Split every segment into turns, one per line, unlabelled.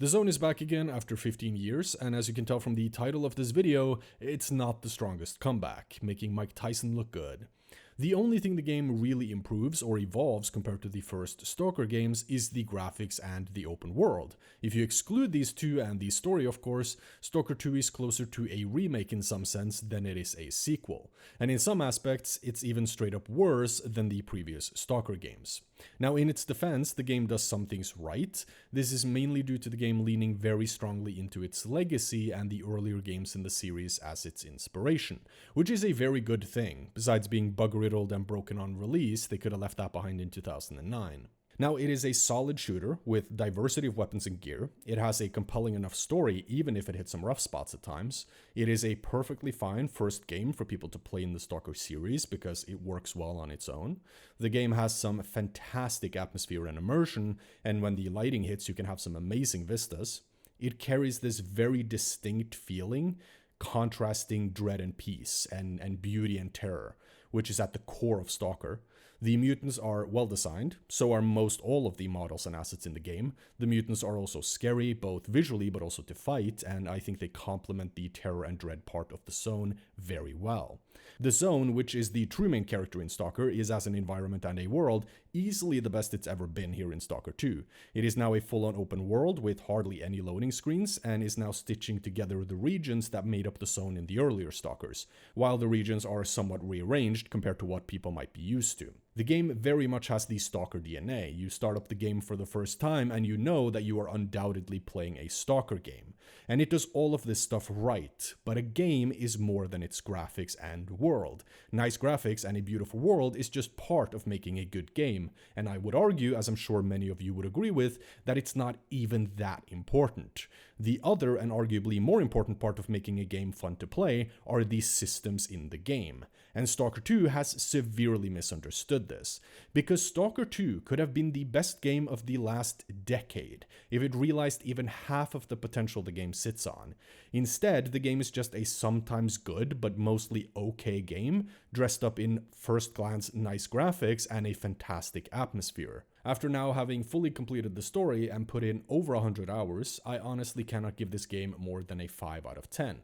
The Zone is back again after 15 years, and as you can tell from the title of this video, it's not the strongest comeback, making Mike Tyson look good. The only thing the game really improves or evolves compared to the first Stalker games is the graphics and the open world. If you exclude these two and the story, of course, Stalker 2 is closer to a remake in some sense than it is a sequel. And in some aspects, it's even straight up worse than the previous Stalker games. Now, in its defense, the game does some things right. This is mainly due to the game leaning very strongly into its legacy and the earlier games in the series as its inspiration, which is a very good thing. Besides being bug-riddled and broken on release, they could have left that behind in 2009. Now, it is a solid shooter with diversity of weapons and gear. It has a compelling enough story, even if it hits some rough spots at times. It is a perfectly fine first game for people to play in the Stalker series because it works well on its own. The game has some fantastic atmosphere and immersion, and when the lighting hits, you can have some amazing vistas. It carries this very distinct feeling, contrasting dread and peace, and beauty and terror, which is at the core of Stalker. The mutants are well designed, so are most all of the models and assets in the game. The mutants are also scary, both visually but also to fight, and I think they complement the terror and dread part of the Zone very well. The Zone, which is the true main character in Stalker, is as an environment and a world easily the best it's ever been here in Stalker 2. It is now a full-on open world with hardly any loading screens and is now stitching together the regions that made up the Zone in the earlier Stalkers, while the regions are somewhat rearranged compared to what people might be used to. The game very much has the Stalker DNA. You start up the game for the first time and you know that you are undoubtedly playing a Stalker game. And it does all of this stuff right, but a game is more than its graphics and world. Nice graphics and a beautiful world is just part of making a good game, and I would argue, as I'm sure many of you would agree with, that it's not even that important. The other and arguably more important part of making a game fun to play are the systems in the game. And Stalker 2 has severely misunderstood this, because Stalker 2 could have been the best game of the last decade if it realized even half of the potential the game sits on. Instead, the game is just a sometimes good but mostly okay game, dressed up in first glance nice graphics and a fantastic atmosphere. After now having fully completed the story and put in over 100 hours, I honestly cannot give this game more than a 5 out of 10.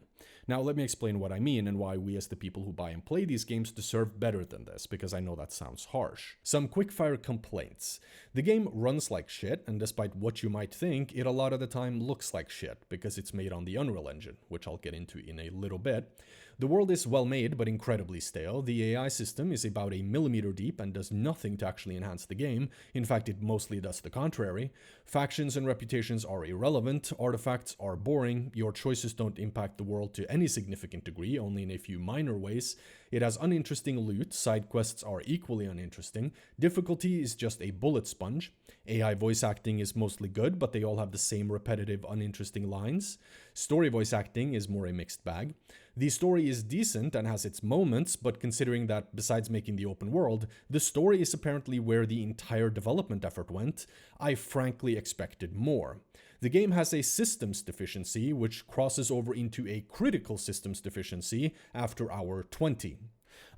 Now let me explain what I mean and why we as the people who buy and play these games deserve better than this, because I know that sounds harsh. Some quickfire complaints. The game runs like shit, and despite what you might think, it a lot of the time looks like shit, because it's made on the Unreal Engine, which I'll get into in a little bit. The world is well made, but incredibly stale. The AI system is about a millimeter deep and does nothing to actually enhance the game. In fact, it mostly does the contrary. Factions and reputations are irrelevant, artifacts are boring, your choices don't impact the world to any significant degree, only in a few minor ways. It has uninteresting loot, side quests are equally uninteresting, difficulty is just a bullet sponge, AI voice acting is mostly good, but they all have the same repetitive, uninteresting lines. Story voice acting is more a mixed bag. The story is decent and has its moments, but considering that besides making the open world, the story is apparently where the entire development effort went, I frankly expected more. The game has a systems deficiency, which crosses over into a critical systems deficiency after hour 20.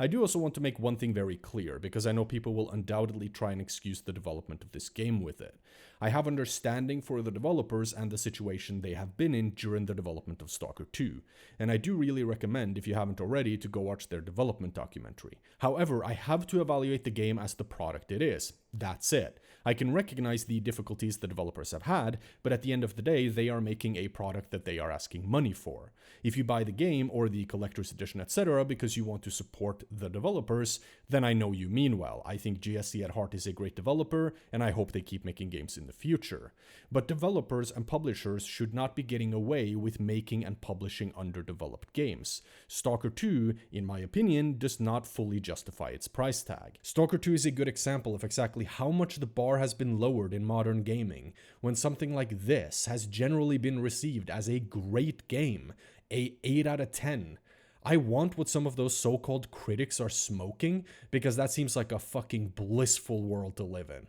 I do also want to make one thing very clear, because I know people will undoubtedly try and excuse the development of this game with it. I have understanding for the developers and the situation they have been in during the development of Stalker 2, and I do really recommend, if you haven't already, to go watch their development documentary. However, I have to evaluate the game as the product it is. That's it. I can recognize the difficulties the developers have had, but at the end of the day, they are making a product that they are asking money for. If you buy the game or the collector's edition, etc., because you want to support the developers, then I know you mean well. I think GSC at heart is a great developer, and I hope they keep making games in the future. But developers and publishers should not be getting away with making and publishing underdeveloped games. Stalker 2, in my opinion, does not fully justify its price tag. Stalker 2 is a good example of exactly how much the bar has been lowered in modern gaming, when something like this has generally been received as a great game, a 8 out of 10. I want what some of those so-called critics are smoking, because that seems like a fucking blissful world to live in.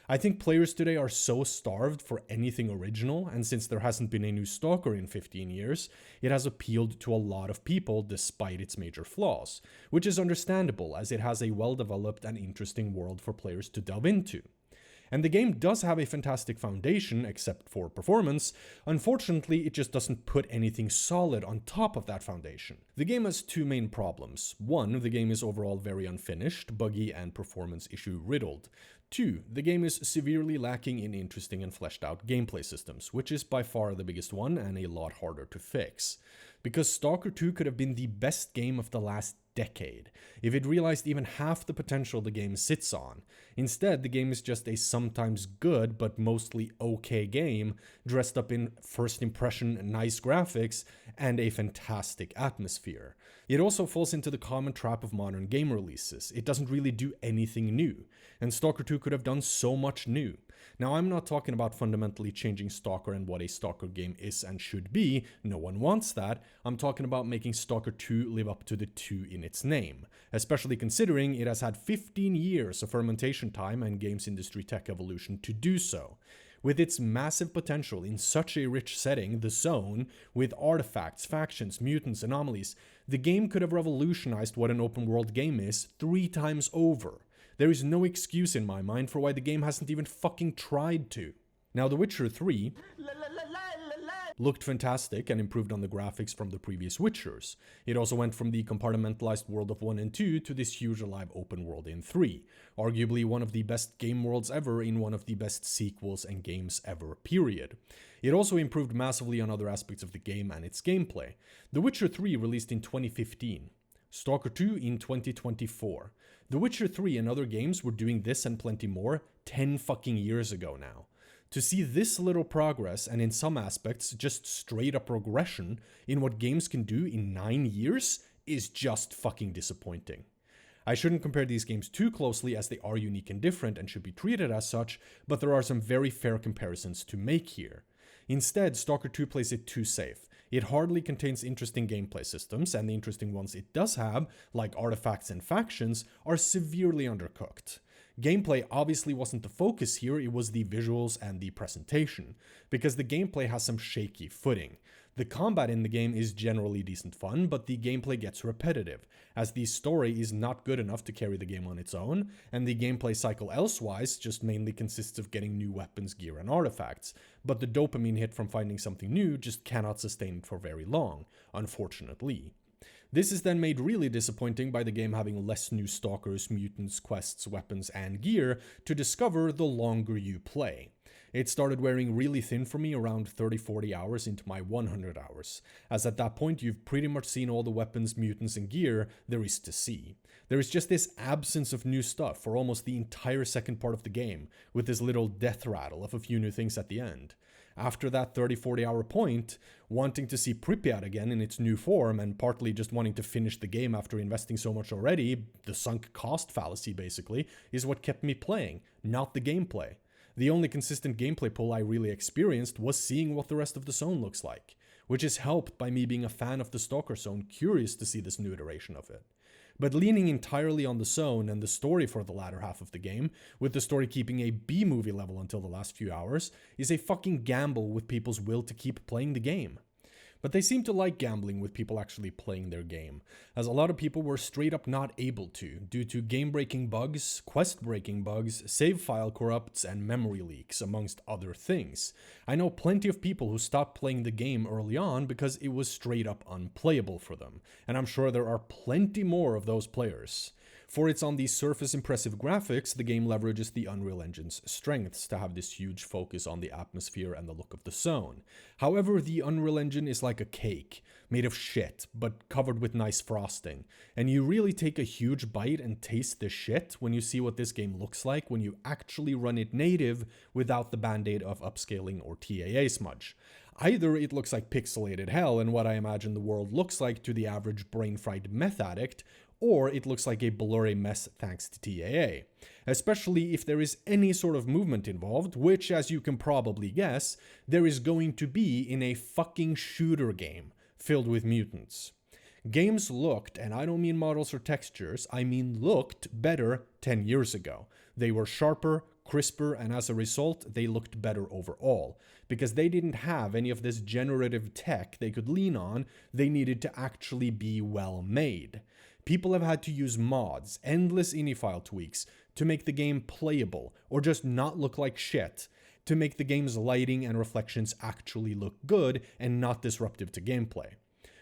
I think players today are so starved for anything original, and since there hasn't been a new Stalker in 15 years, it has appealed to a lot of people despite its major flaws, which is understandable as it has a well-developed and interesting world for players to delve into. And the game does have a fantastic foundation, except for performance. Unfortunately, it just doesn't put anything solid on top of that foundation. The game has two main problems. One, the game is overall very unfinished, buggy, and performance issue riddled. Two, the game is severely lacking in interesting and fleshed out gameplay systems, which is by far the biggest one and a lot harder to fix. Because Stalker 2 could have been the best game of the last decade, if it realized even half the potential the game sits on. Instead, the game is just a sometimes good but mostly okay game, dressed up in first impression nice graphics and a fantastic atmosphere. It also falls into the common trap of modern game releases. It doesn't really do anything new, and Stalker 2 could have done so much new. Now, I'm not talking about fundamentally changing Stalker and what a Stalker game is and should be, no one wants that. I'm talking about making Stalker 2 live up to the 2 in its name, especially considering it has had 15 years of fermentation time and games industry tech evolution to do so. With its massive potential in such a rich setting, the Zone, with artifacts, factions, mutants, anomalies, the game could have revolutionized what an open world game is 3 times over. There is no excuse in my mind for why the game hasn't even fucking tried to. Now, The Witcher 3 looked fantastic and improved on the graphics from the previous Witchers. It also went from the compartmentalized world of 1 and 2 to this huge alive open world in 3. Arguably one of the best game worlds ever in one of the best sequels and games ever, period. It also improved massively on other aspects of the game and its gameplay. The Witcher 3 released in 2015. Stalker 2 in 2024. The Witcher 3 and other games were doing this and plenty more 10 fucking years ago now. To see this little progress, and in some aspects just straight up regression, in what games can do in 9 years is just fucking disappointing. I shouldn't compare these games too closely as they are unique and different and should be treated as such, but there are some very fair comparisons to make here. Instead, Stalker 2 plays it too safe. It hardly contains interesting gameplay systems, and the interesting ones it does have, like artifacts and factions, are severely undercooked. Gameplay obviously wasn't the focus here, it was the visuals and the presentation, because the gameplay has some shaky footing. The combat in the game is generally decent fun, but the gameplay gets repetitive, as the story is not good enough to carry the game on its own, and the gameplay cycle elsewise just mainly consists of getting new weapons, gear, and artifacts, but the dopamine hit from finding something new just cannot sustain it for very long, unfortunately. This is then made really disappointing by the game having less new stalkers, mutants, quests, weapons, and gear to discover the longer you play. It started wearing really thin for me around 30-40 hours into my 100 hours, as at that point you've pretty much seen all the weapons, mutants, and gear there is to see. There is just this absence of new stuff for almost the entire second part of the game, with this little death rattle of a few new things at the end. After that 30-40 hour point, wanting to see Pripyat again in its new form and partly just wanting to finish the game after investing so much already, the sunk cost fallacy basically, is what kept me playing, not the gameplay. The only consistent gameplay pull I really experienced was seeing what the rest of the Zone looks like, which is helped by me being a fan of the Stalker Zone, curious to see this new iteration of it. But leaning entirely on the Zone and the story for the latter half of the game, with the story keeping a B-movie level until the last few hours, is a fucking gamble with people's will to keep playing the game. But they seem to like gambling with people actually playing their game, as a lot of people were straight up not able to, due to game-breaking bugs, quest-breaking bugs, save file corrupts, and memory leaks, amongst other things. I know plenty of people who stopped playing the game early on because it was straight up unplayable for them, and I'm sure there are plenty more of those players. For its on the surface impressive graphics, the game leverages the Unreal Engine's strengths to have this huge focus on the atmosphere and the look of the Zone. However, the Unreal Engine is like a cake, made of shit, but covered with nice frosting. And you really take a huge bite and taste the shit when you see what this game looks like when you actually run it native without the band-aid of upscaling or TAA smudge. Either it looks like pixelated hell and what I imagine the world looks like to the average brain-fried meth addict, or it looks like a blurry mess thanks to TAA. Especially if there is any sort of movement involved, which, as you can probably guess, there is going to be in a fucking shooter game filled with mutants. Games looked, and I don't mean models or textures, I mean looked better 10 years ago. They were sharper, crisper, and as a result, they looked better overall. Because they didn't have any of this generative tech they could lean on, they needed to actually be well made. People have had to use mods, endless ini file tweaks, to make the game playable, or just not look like shit, to make the game's lighting and reflections actually look good and not disruptive to gameplay.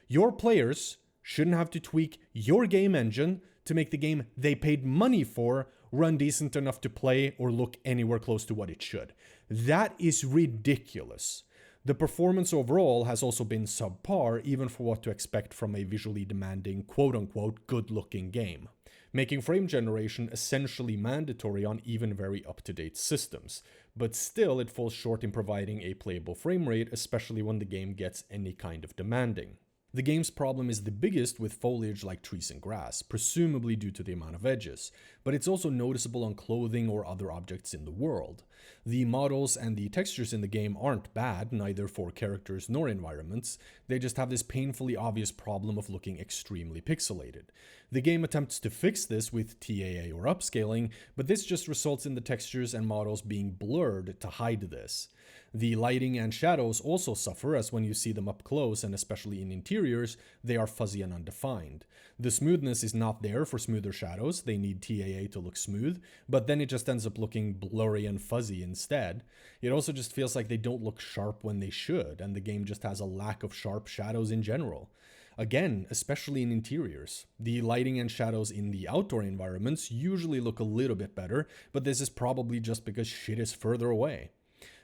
Your players shouldn't have to tweak your game engine to make the game they paid money for run decent enough to play or look anywhere close to what it should. That is ridiculous. The performance overall has also been subpar, even for what to expect from a visually demanding, quote-unquote, good-looking game, making frame generation essentially mandatory on even very up-to-date systems. But still, it falls short in providing a playable frame rate, especially when the game gets any kind of demanding. The game's problem is the biggest with foliage like trees and grass, presumably due to the amount of edges, but it's also noticeable on clothing or other objects in the world. The models and the textures in the game aren't bad, neither for characters nor environments, they just have this painfully obvious problem of looking extremely pixelated. The game attempts to fix this with TAA or upscaling, but this just results in the textures and models being blurred to hide this. The lighting and shadows also suffer, as when you see them up close and especially in interiors, they are fuzzy and undefined. The smoothness is not there for smoother shadows, they need TAA to look smooth, but then it just ends up looking blurry and fuzzy instead. It also just feels like they don't look sharp when they should, and the game just has a lack of sharp shadows in general. Again, especially in interiors. The lighting and shadows in the outdoor environments usually look a little bit better, but this is probably just because shit is further away.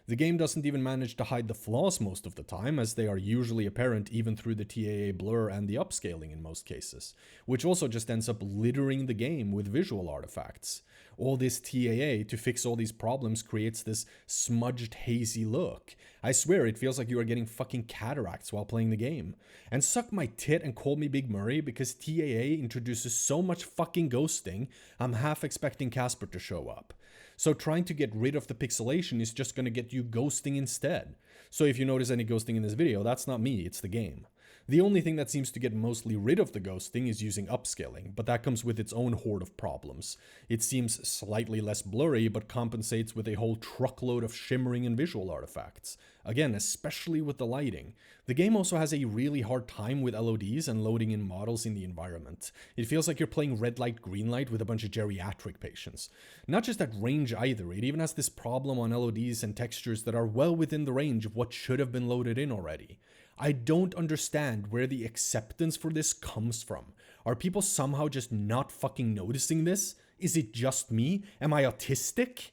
The game doesn't even manage to hide the flaws most of the time, as they are usually apparent even through the TAA blur and the upscaling in most cases, which also just ends up littering the game with visual artifacts. All this TAA to fix all these problems creates this smudged, hazy look. I swear it feels like you are getting fucking cataracts while playing the game. And suck my tit and call me Big Murray, because TAA introduces so much fucking ghosting, I'm half expecting Casper to show up. So trying to get rid of the pixelation is just going to get you ghosting instead. So if you notice any ghosting in this video, that's not me, it's the game. The only thing that seems to get mostly rid of the ghosting is using upscaling, but that comes with its own horde of problems. It seems slightly less blurry, but compensates with a whole truckload of shimmering and visual artifacts. Again, especially with the lighting. The game also has a really hard time with LODs and loading in models in the environment. It feels like you're playing red light, green light with a bunch of geriatric patients. Not just at range either, it even has this problem on LODs and textures that are well within the range of what should have been loaded in already. I don't understand where the acceptance for this comes from. Are people somehow just not fucking noticing this? Is it just me? Am I autistic?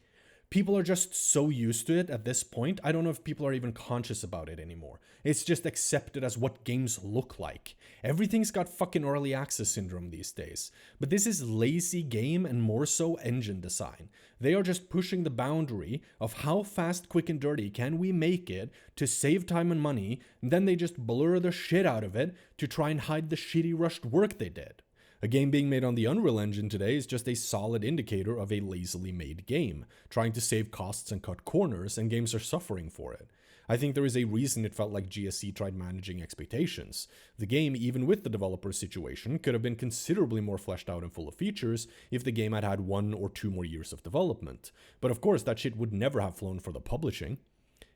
People are just so used to it at this point, I don't know if people are even conscious about it anymore. It's just accepted as what games look like. Everything's got fucking early access syndrome these days. But this is lazy game and more so engine design. They are just pushing the boundary of how fast, quick, and dirty can we make it to save time and money, and then they just blur the shit out of it to try and hide the shitty rushed work they did. A game being made on the Unreal Engine today is just a solid indicator of a lazily made game, trying to save costs and cut corners, and games are suffering for it. I think there is a reason it felt like GSC tried managing expectations. The game, even with the developer situation, could have been considerably more fleshed out and full of features if the game had had 1 or 2 more years of development. But of course, that shit would never have flown for the publishing.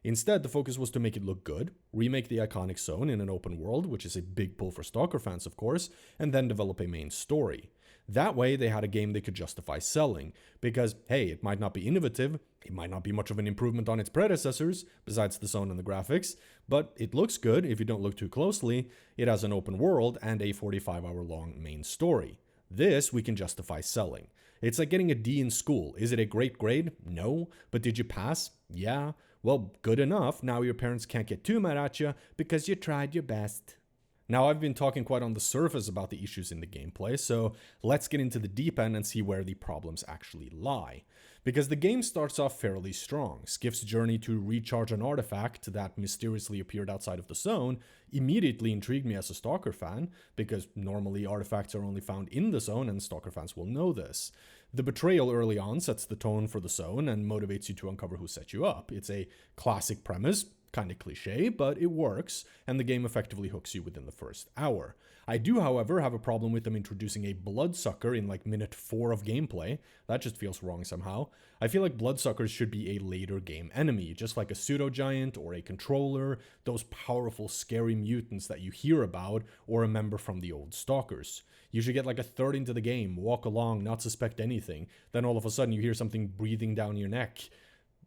Instead, the focus was to make it look good, remake the iconic zone in an open world, which is a big pull for Stalker fans of course, and then develop a main story. That way they had a game they could justify selling, because hey, it might not be innovative, it might not be much of an improvement on its predecessors, besides the zone and the graphics, but it looks good if you don't look too closely, it has an open world and a 45-hour long main story. This we can justify selling. It's like getting a D in school. Is it a great grade? No. But did you pass? Yeah. Well, good enough. Now your parents can't get too mad at you because you tried your best. Now, I've been talking quite on the surface about the issues in the gameplay, so let's get into the deep end and see where the problems actually lie. Because the game starts off fairly strong. Skiff's journey to recharge an artifact that mysteriously appeared outside of the zone immediately intrigued me as a Stalker fan, because normally artifacts are only found in the zone and Stalker fans will know this. The betrayal early on sets the tone for the zone and motivates you to uncover who set you up. It's a classic premise. Kinda cliche, but it works, and the game effectively hooks you within the first hour. I do, however, have a problem with them introducing a bloodsucker in like minute 4 of gameplay. That just feels wrong somehow. I feel like bloodsuckers should be a later game enemy, just like a pseudo-giant or a controller, those powerful scary mutants that you hear about or remember from the old Stalkers. You should get like a third into the game, walk along, not suspect anything, then all of a sudden you hear something breathing down your neck.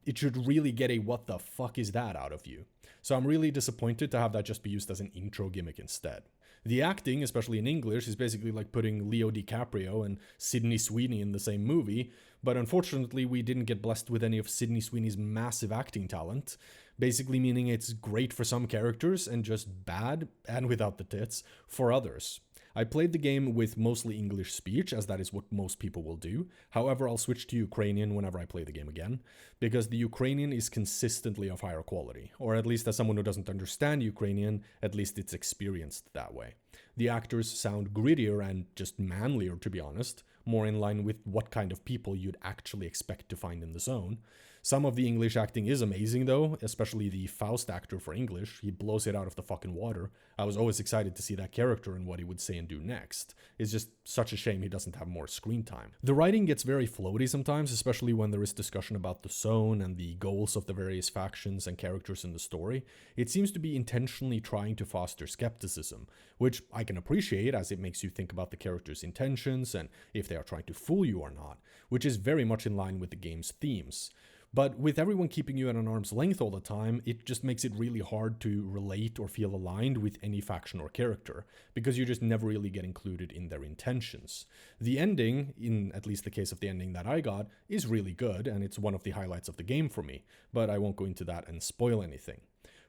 It should really get a what the fuck is that out of you. So I'm really disappointed to have that just be used as an intro gimmick instead. The acting, especially in English, is basically like putting Leo DiCaprio and Sydney Sweeney in the same movie, but unfortunately we didn't get blessed with any of Sydney Sweeney's massive acting talent, basically meaning it's great for some characters and just bad, and without the tits, for others. I played the game with mostly English speech, as that is what most people will do. However, I'll switch to Ukrainian whenever I play the game again, because the Ukrainian is consistently of higher quality, or at least as someone who doesn't understand Ukrainian, at least it's experienced that way. The actors sound grittier and just manlier, to be honest, more in line with what kind of people you'd actually expect to find in the zone. Some of the English acting is amazing though, especially the Faust actor for English. He blows it out of the fucking water. I was always excited to see that character and what he would say and do next. It's just such a shame he doesn't have more screen time. The writing gets very floaty sometimes, especially when there is discussion about the zone and the goals of the various factions and characters in the story. It seems to be intentionally trying to foster skepticism, which I can appreciate as it makes you think about the characters' intentions and if they are trying to fool you or not, which is very much in line with the game's themes. But with everyone keeping you at an arm's length all the time, it just makes it really hard to relate or feel aligned with any faction or character, because you just never really get included in their intentions. The ending, in at least the case of the ending that I got, is really good, and it's one of the highlights of the game for me, but I won't go into that and spoil anything.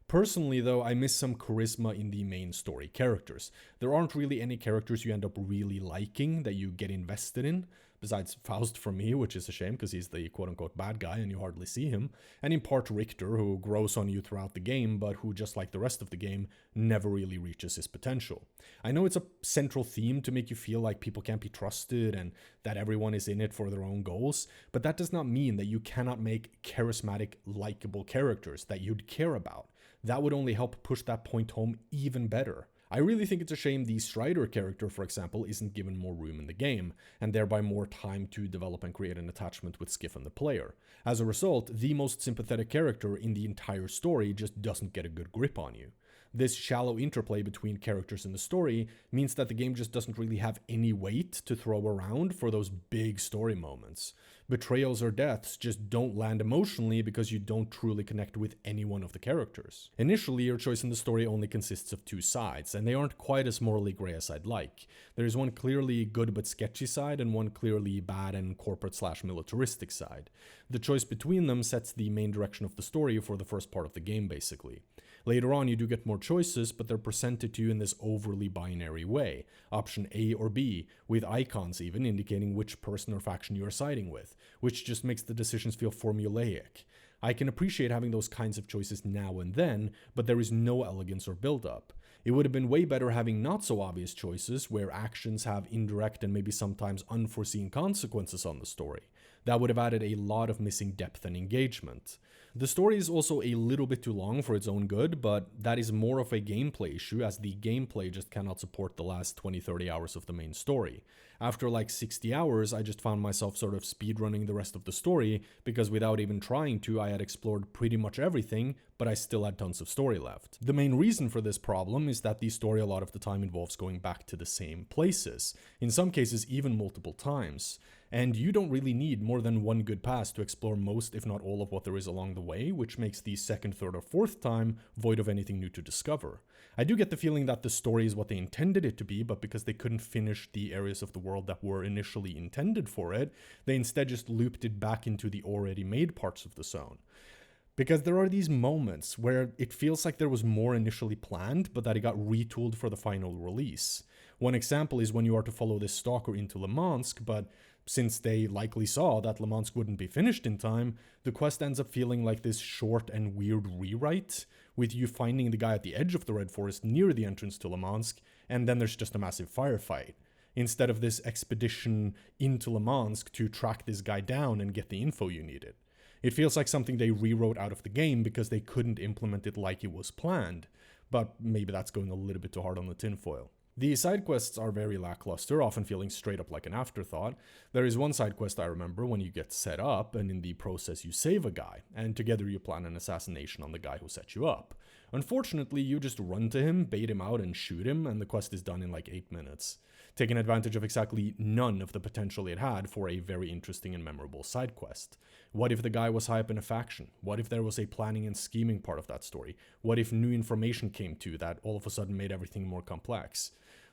Personally, though, I miss some charisma in the main story characters. There aren't really any characters you end up really liking that you get invested in, besides Faust for me, which is a shame because he's the quote-unquote bad guy and you hardly see him, and in part Richter, who grows on you throughout the game, but who, just like the rest of the game, never really reaches his potential. I know it's a central theme to make you feel like people can't be trusted and that everyone is in it for their own goals, but that does not mean that you cannot make charismatic, likable characters that you'd care about. That would only help push that point home even better. I really think it's a shame the Strider character, for example, isn't given more room in the game, and thereby more time to develop and create an attachment with Skiff and the player. As a result, the most sympathetic character in the entire story just doesn't get a good grip on you. This shallow interplay between characters in the story means that the game just doesn't really have any weight to throw around for those big story moments. Betrayals or deaths just don't land emotionally because you don't truly connect with any one of the characters. Initially, your choice in the story only consists of two sides, and they aren't quite as morally grey as I'd like. There is one clearly good but sketchy side, and one clearly bad and corporate/militaristic side. The choice between them sets the main direction of the story for the first part of the game, basically. Later on, you do get more choices, but they're presented to you in this overly binary way. Option A or B, with icons even indicating which person or faction you are siding with, which just makes the decisions feel formulaic. I can appreciate having those kinds of choices now and then, but there is no elegance or build-up. It would have been way better having not so obvious choices, where actions have indirect and maybe sometimes unforeseen consequences on the story. That would have added a lot of missing depth and engagement. The story is also a little bit too long for its own good, but that is more of a gameplay issue, as the gameplay just cannot support the last 20-30 hours of the main story. After like 60 hours, I just found myself sort of speedrunning the rest of the story, because without even trying to, I had explored pretty much everything, but I still had tons of story left. The main reason for this problem is that the story a lot of the time involves going back to the same places, in some cases even multiple times. And you don't really need more than one good pass to explore most, if not all, of what there is along the way, which makes the second, third, or fourth time void of anything new to discover. I do get the feeling that the story is what they intended it to be, but because they couldn't finish the areas of the world that were initially intended for it, they instead just looped it back into the already made parts of the zone. Because there are these moments where it feels like there was more initially planned, but that it got retooled for the final release. One example is when you are to follow this Stalker into Lemansk, but since they likely saw that Lemansk wouldn't be finished in time, the quest ends up feeling like this short and weird rewrite, with you finding the guy at the edge of the Red Forest near the entrance to Lemansk, and then there's just a massive firefight, instead of this expedition into Lemansk to track this guy down and get the info you needed. It feels like something they rewrote out of the game because they couldn't implement it like it was planned, but maybe that's going a little bit too hard on the tinfoil. The side quests are very lackluster, often feeling straight up like an afterthought. There is one side quest I remember when you get set up, and in the process you save a guy, and together you plan an assassination on the guy who set you up. Unfortunately, you just run to him, bait him out, and shoot him, and the quest is done in like 8 minutes, taking advantage of exactly none of the potential it had for a very interesting and memorable side quest. What if the guy was high up in a faction? What if there was a planning and scheming part of that story? What if new information came to that all of a sudden made everything more complex?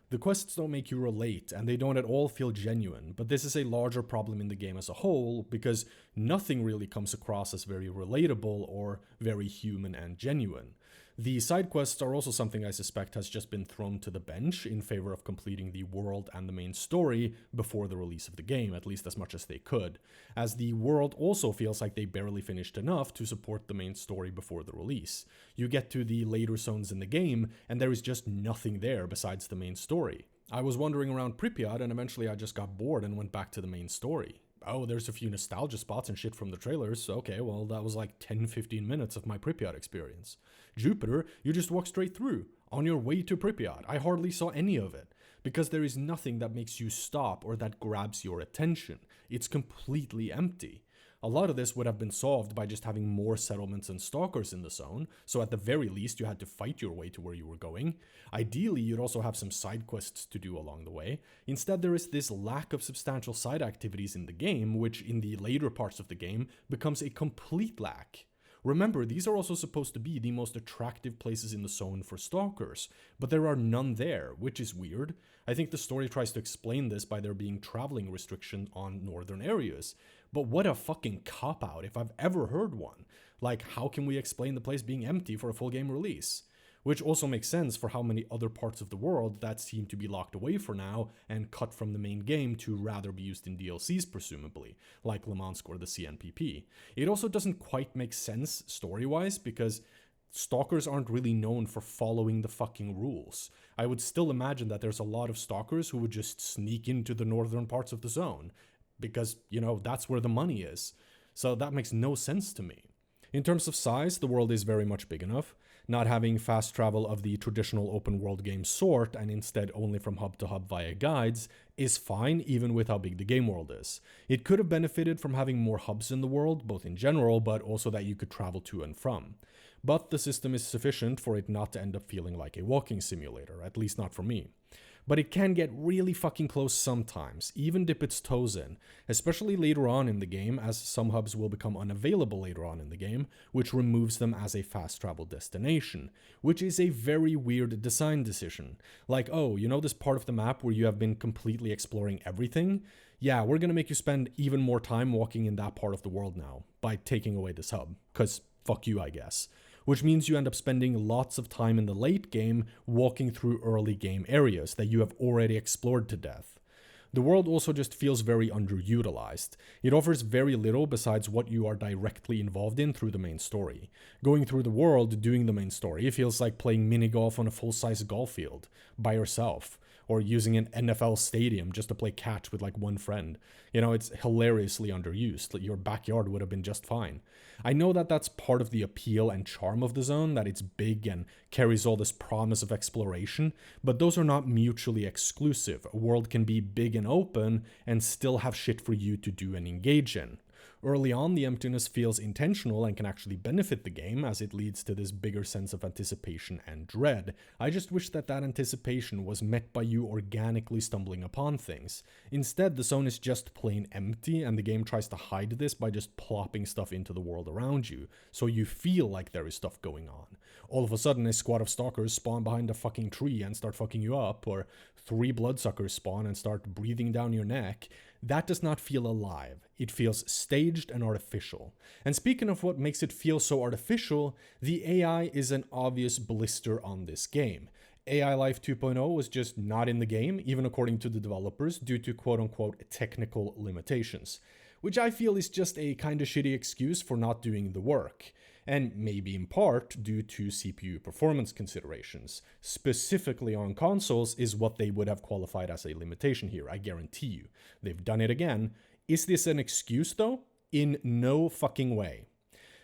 The quests don't make you relate, and they don't at all feel genuine, but this is a larger problem in the game as a whole, because nothing really comes across as very relatable or very human and genuine. The side quests are also something I suspect has just been thrown to the bench in favor of completing the world and the main story before the release of the game, at least as much as they could, as the world also feels like they barely finished enough to support the main story before the release. You get to the later zones in the game, and there is just nothing there besides the main story. I was wandering around Pripyat, and eventually I just got bored and went back to the main story. Oh, there's a few nostalgia spots and shit from the trailers. Okay, well, that was like 10-15 minutes of my Pripyat experience. Jupiter, you just walk straight through, on your way to Pripyat. I hardly saw any of it, because there is nothing that makes you stop or that grabs your attention. It's completely empty. A lot of this would have been solved by just having more settlements and stalkers in the zone, so at the very least you had to fight your way to where you were going. Ideally, you'd also have some side quests to do along the way. Instead, there is this lack of substantial side activities in the game, which in the later parts of the game becomes a complete lack. Remember, these are also supposed to be the most attractive places in the zone for stalkers, but there are none there, which is weird. I think the story tries to explain this by there being traveling restrictions on northern areas, but what a fucking cop-out if I've ever heard one. Like, how can we explain the place being empty for a full game release? Which also makes sense for how many other parts of the world that seem to be locked away for now and cut from the main game to rather be used in DLCs presumably, like Lemansk or the CNPP. It also doesn't quite make sense story-wise because stalkers aren't really known for following the fucking rules. I would still imagine that there's a lot of stalkers who would just sneak into the northern parts of the zone because, you know, that's where the money is. So that makes no sense to me. In terms of size, the world is very much big enough. Not having fast travel of the traditional open world game sort and instead only from hub to hub via guides is fine even with how big the game world is. It could have benefited from having more hubs in the world, both in general but also that you could travel to and from. But the system is sufficient for it not to end up feeling like a walking simulator, at least not for me. But it can get really fucking close sometimes, even dip its toes in, especially later on in the game as some hubs will become unavailable later on in the game, which removes them as a fast travel destination, which is a very weird design decision. Like, oh, you know this part of the map where you have been completely exploring everything? Yeah, we're gonna make you spend even more time walking in that part of the world now, by taking away this hub, cause fuck you, I guess. Which means you end up spending lots of time in the late game walking through early game areas that you have already explored to death. The world also just feels very underutilized. It offers very little besides what you are directly involved in through the main story. Going through the world doing the main story feels like playing mini-golf on a full-size golf field, by yourself, or using an NFL stadium just to play catch with like one friend. You know, it's hilariously underused. Your backyard would have been just fine. I know that that's part of the appeal and charm of the zone, that it's big and carries all this promise of exploration, but those are not mutually exclusive. A world can be big and open and still have shit for you to do and engage in. Early on, the emptiness feels intentional and can actually benefit the game as it leads to this bigger sense of anticipation and dread. I just wish that that anticipation was met by you organically stumbling upon things. Instead, the zone is just plain empty and the game tries to hide this by just plopping stuff into the world around you, so you feel like there is stuff going on. All of a sudden, a squad of stalkers spawn behind a fucking tree and start fucking you up, or 3 bloodsuckers spawn and start breathing down your neck. That does not feel alive. It feels staged and artificial. And speaking of what makes it feel so artificial, the AI is an obvious blister on this game. AI Life 2.0 was just not in the game, even according to the developers, due to quote-unquote technical limitations, which I feel is just a kinda shitty excuse for not doing the work. And maybe in part due to CPU performance considerations. Specifically on consoles is what they would have qualified as a limitation here, I guarantee you. They've done it again. Is this an excuse though? In no fucking way.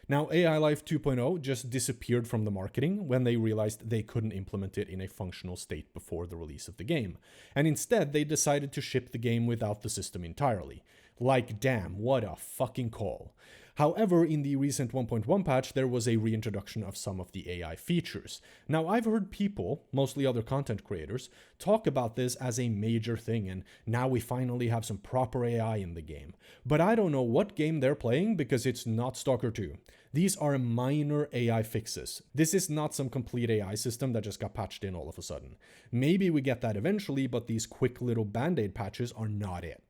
Now, AI Life 2.0 just disappeared from the marketing when they realized they couldn't implement it in a functional state before the release of the game. And instead, they decided to ship the game without the system entirely. Like, damn, what a fucking call. However, in the recent 1.1 patch, there was a reintroduction of some of the AI features. Now, I've heard people, mostly other content creators, talk about this as a major thing, and now we finally have some proper AI in the game. But I don't know what game they're playing because it's not Stalker 2. These are minor AI fixes. This is not some complete AI system that just got patched in all of a sudden. Maybe we get that eventually, but these quick little band-aid patches are not it.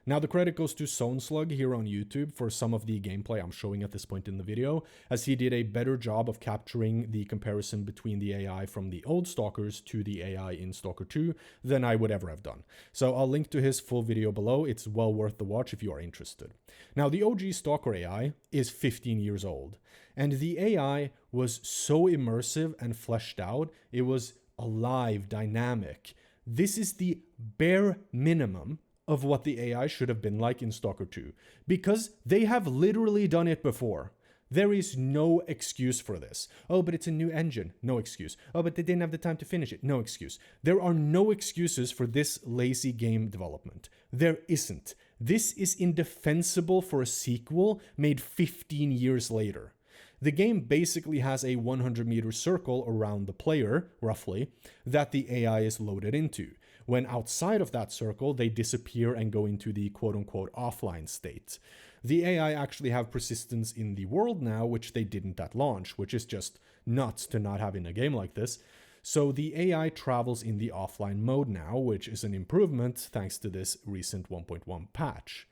Now, the credit goes to Soneslug here on YouTube for some of the gameplay I'm showing at this point in the video, as he did a better job of capturing the comparison between the AI from the old Stalkers to the AI in Stalker 2 than I would ever have done. So I'll link to his full video below. It's well worth the watch if you are interested. Now, the OG Stalker AI is 15 years old, and the AI was so immersive and fleshed out. It was alive, dynamic. This is the bare minimum of what the AI should have been like in Stalker 2, because they have literally done it before. There is no excuse for this. Oh, but it's a new engine. No excuse. Oh, but they didn't have the time to finish it. No excuse. There are no excuses for this lazy game development. There isn't. This is indefensible for a sequel made 15 years later. The game basically has a 100-meter circle around the player, roughly, that the AI is loaded into. When outside of that circle, they disappear and go into the quote-unquote offline state. The AI actually have persistence in the world now, which they didn't at launch, which is just nuts to not have in a game like this. So the AI travels in the offline mode now, which is an improvement thanks to this recent 1.1 patch.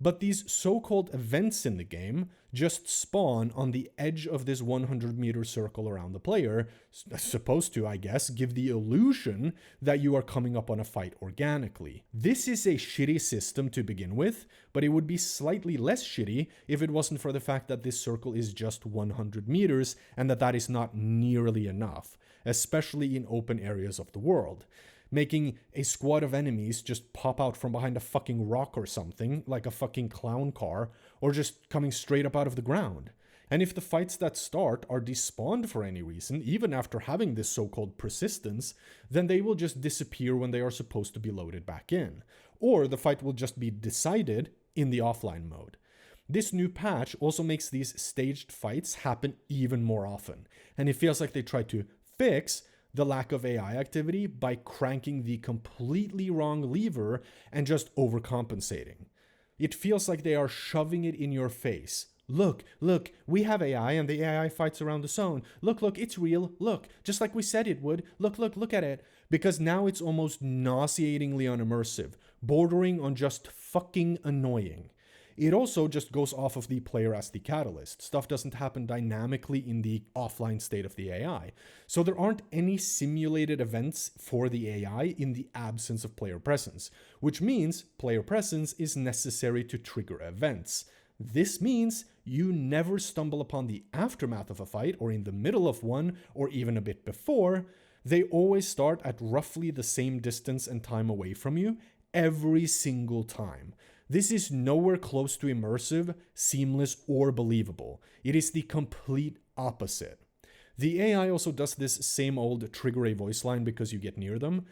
But these so-called events in the game just spawn on the edge of this 100-meter circle around the player, supposed to, I guess, give the illusion that you are coming up on a fight organically. This is a shitty system to begin with, but it would be slightly less shitty if it wasn't for the fact that this circle is just 100 meters and that is not nearly enough, especially in open areas of the world. Making a squad of enemies just pop out from behind a fucking rock or something, like a fucking clown car, or just coming straight up out of the ground. And if the fights that start are despawned for any reason, even after having this so-called persistence, then they will just disappear when they are supposed to be loaded back in. Or the fight will just be decided in the offline mode. This new patch also makes these staged fights happen even more often, and it feels like they try to fix the lack of AI activity by cranking the completely wrong lever and just overcompensating. It feels like they are shoving it in your face. Look, we have AI and the AI fights around the zone. Look, it's real. Look, just like we said it would. Look at it. Because now it's almost nauseatingly unimmersive, bordering on just fucking annoying. It also just goes off of the player as the catalyst. Stuff doesn't happen dynamically in the offline state of the AI. So there aren't any simulated events for the AI in the absence of player presence, which means player presence is necessary to trigger events. This means you never stumble upon the aftermath of a fight or in the middle of one or even a bit before. They always start at roughly the same distance and time away from you every single time. This is nowhere close to immersive, seamless, or believable. It is the complete opposite. The AI also does this same old trigger a voice line because you get near them.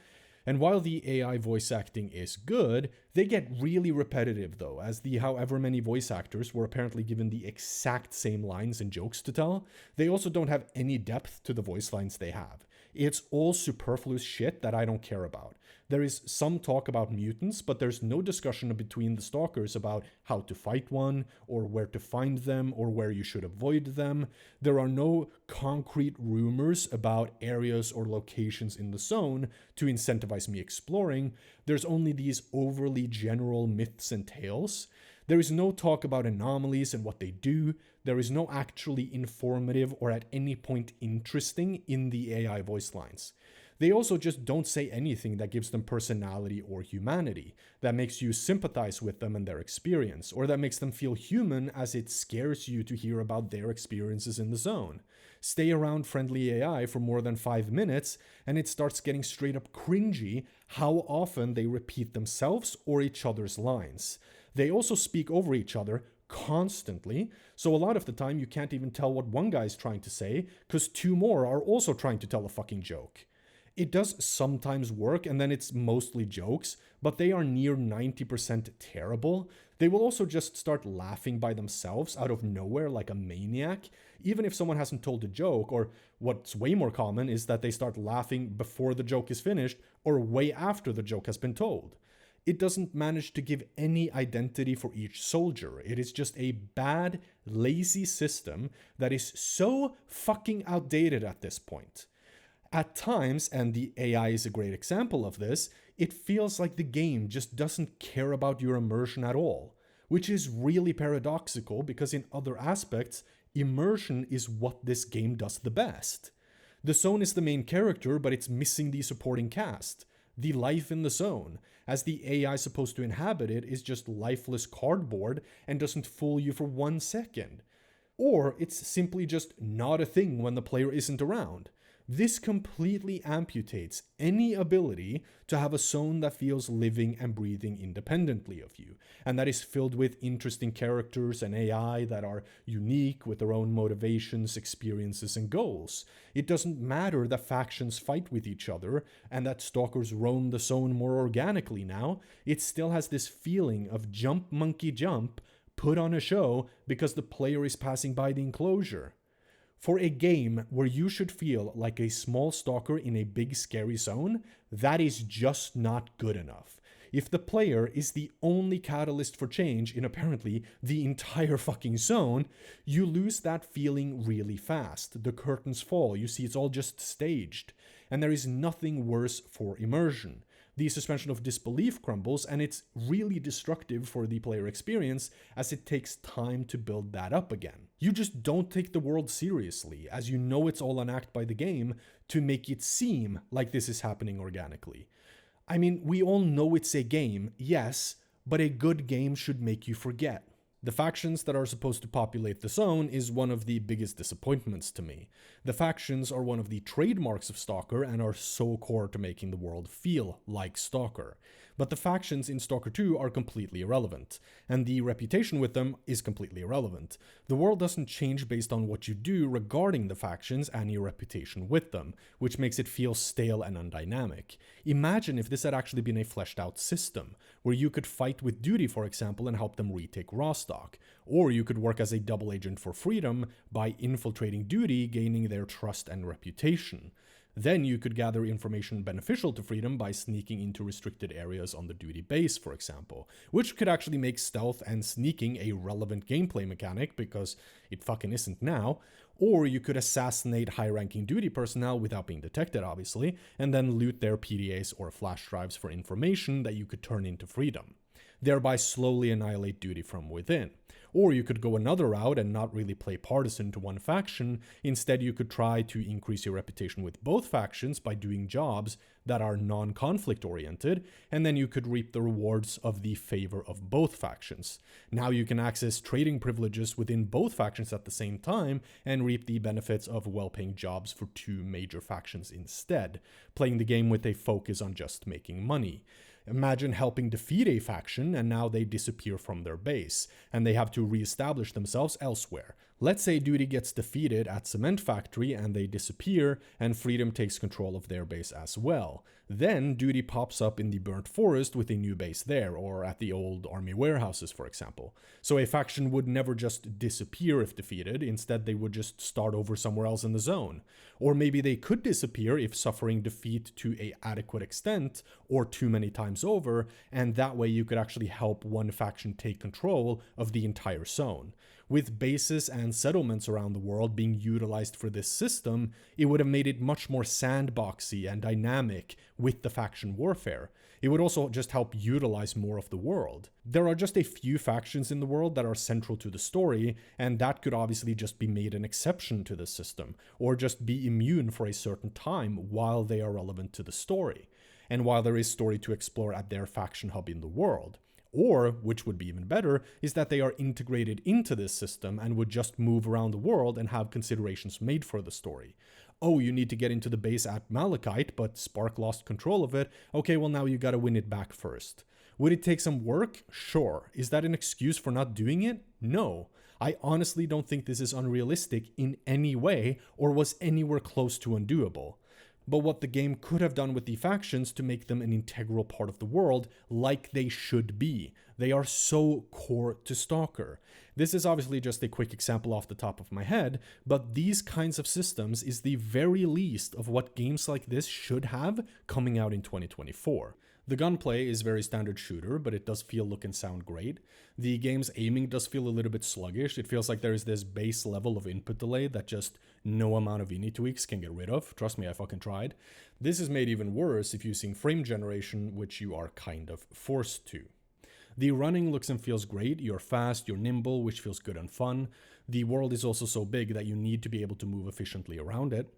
And while the AI voice acting is good, they get really repetitive though, as the however many voice actors were apparently given the exact same lines and jokes to tell. They also don't have any depth to the voice lines they have. It's all superfluous shit that I don't care about. There is some talk about mutants, but there's no discussion between the Stalkers about how to fight one, or where to find them, or where you should avoid them. There are no concrete rumors about areas or locations in the zone to incentivize me exploring. There's only these overly general myths and tales. There is no talk about anomalies and what they do. There is no actually informative or at any point interesting in the AI voice lines. They also just don't say anything that gives them personality or humanity, that makes you sympathize with them and their experience, or that makes them feel human as it scares you to hear about their experiences in the zone. Stay around friendly AI for more than 5 minutes, and it starts getting straight up cringy how often they repeat themselves or each other's lines. They also speak over each other constantly, so a lot of the time you can't even tell what one guy's trying to say, because two more are also trying to tell a fucking joke. It does sometimes work, and then it's mostly jokes, but they are near 90% terrible. They will also just start laughing by themselves out of nowhere like a maniac, even if someone hasn't told a joke, or what's way more common is that they start laughing before the joke is finished or way after the joke has been told. It doesn't manage to give any identity for each soldier. It is just a bad, lazy system that is so fucking outdated at this point. At times, and the AI is a great example of this, it feels like the game just doesn't care about your immersion at all, which is really paradoxical because in other aspects, immersion is what this game does the best. The zone is the main character, but it's missing the supporting cast. The life in the zone, as the AI supposed to inhabit it is just lifeless cardboard and doesn't fool you for 1 second. Or it's simply just not a thing when the player isn't around. This completely amputates any ability to have a zone that feels living and breathing independently of you, and that is filled with interesting characters and AI that are unique with their own motivations, experiences, and goals. It doesn't matter that factions fight with each other and that stalkers roam the zone more organically now, it still has this feeling of jump monkey jump, put on a show because the player is passing by the enclosure. For a game where you should feel like a small stalker in a big scary zone, that is just not good enough. If the player is the only catalyst for change in apparently the entire fucking zone, you lose that feeling really fast. The curtains fall, you see it's all just staged. And there is nothing worse for immersion. The suspension of disbelief crumbles, and it's really destructive for the player experience as it takes time to build that up again. You just don't take the world seriously, as you know it's all an act by the game to make it seem like this is happening organically. I mean, we all know it's a game, yes, but a good game should make you forget. The factions that are supposed to populate the zone is one of the biggest disappointments to me. The factions are one of the trademarks of Stalker and are so core to making the world feel like Stalker. But the factions in Stalker 2 are completely irrelevant, and the reputation with them is completely irrelevant. The world doesn't change based on what you do regarding the factions and your reputation with them, which makes it feel stale and undynamic. Imagine if this had actually been a fleshed out system, where you could fight with duty, for example, and help them retake Rostock. Or you could work as a double agent for freedom by infiltrating duty, gaining their trust and reputation. Then you could gather information beneficial to freedom by sneaking into restricted areas on the duty base, for example, which could actually make stealth and sneaking a relevant gameplay mechanic because it fucking isn't now. Or you could assassinate high-ranking duty personnel without being detected, obviously, and then loot their PDAs or flash drives for information that you could turn into freedom, thereby slowly annihilate duty from within. Or you could go another route and not really play partisan to one faction. Instead, you could try to increase your reputation with both factions by doing jobs that are non-conflict oriented, and then you could reap the rewards of the favor of both factions. Now you can access trading privileges within both factions at the same time and reap the benefits of well-paying jobs for two major factions instead, playing the game with a focus on just making money. Imagine helping defeat a faction and now they disappear from their base, and they have to re-establish themselves elsewhere. Let's say duty gets defeated at Cement Factory and they disappear, and freedom takes control of their base as well. Then duty pops up in the burnt forest with a new base there, or at the old army warehouses, for example. So a faction would never just disappear if defeated, instead they would just start over somewhere else in the zone. Or maybe they could disappear if suffering defeat to an adequate extent, or too many times over, and that way you could actually help one faction take control of the entire zone. With bases and settlements around the world being utilized for this system, it would have made it much more sandboxy and dynamic with the faction warfare. It would also just help utilize more of the world. There are just a few factions in the world that are central to the story, and that could obviously just be made an exception to the system, or just be immune for a certain time while they are relevant to the story, and while there is story to explore at their faction hub in the world. Or, which would be even better, is that they are integrated into this system and would just move around the world and have considerations made for the story. Oh, you need to get into the base at Malachite, but Spark lost control of it. Okay, well now you gotta win it back first. Would it take some work? Sure. Is that an excuse for not doing it? No. I honestly don't think this is unrealistic in any way or was anywhere close to undoable. But what the game could have done with the factions to make them an integral part of the world, like they should be. They are so core to Stalker. This is obviously just a quick example off the top of my head, but these kinds of systems is the very least of what games like this should have coming out in 2024. The gunplay is very standard shooter, but it does feel, look, and sound great. The game's aiming does feel a little bit sluggish. It feels like there is this base level of input delay that just no amount of ini tweaks can get rid of. Trust me, I fucking tried. This is made even worse if using frame generation, which you are kind of forced to. The running looks and feels great. You're fast, you're nimble, which feels good and fun. The world is also so big that you need to be able to move efficiently around it.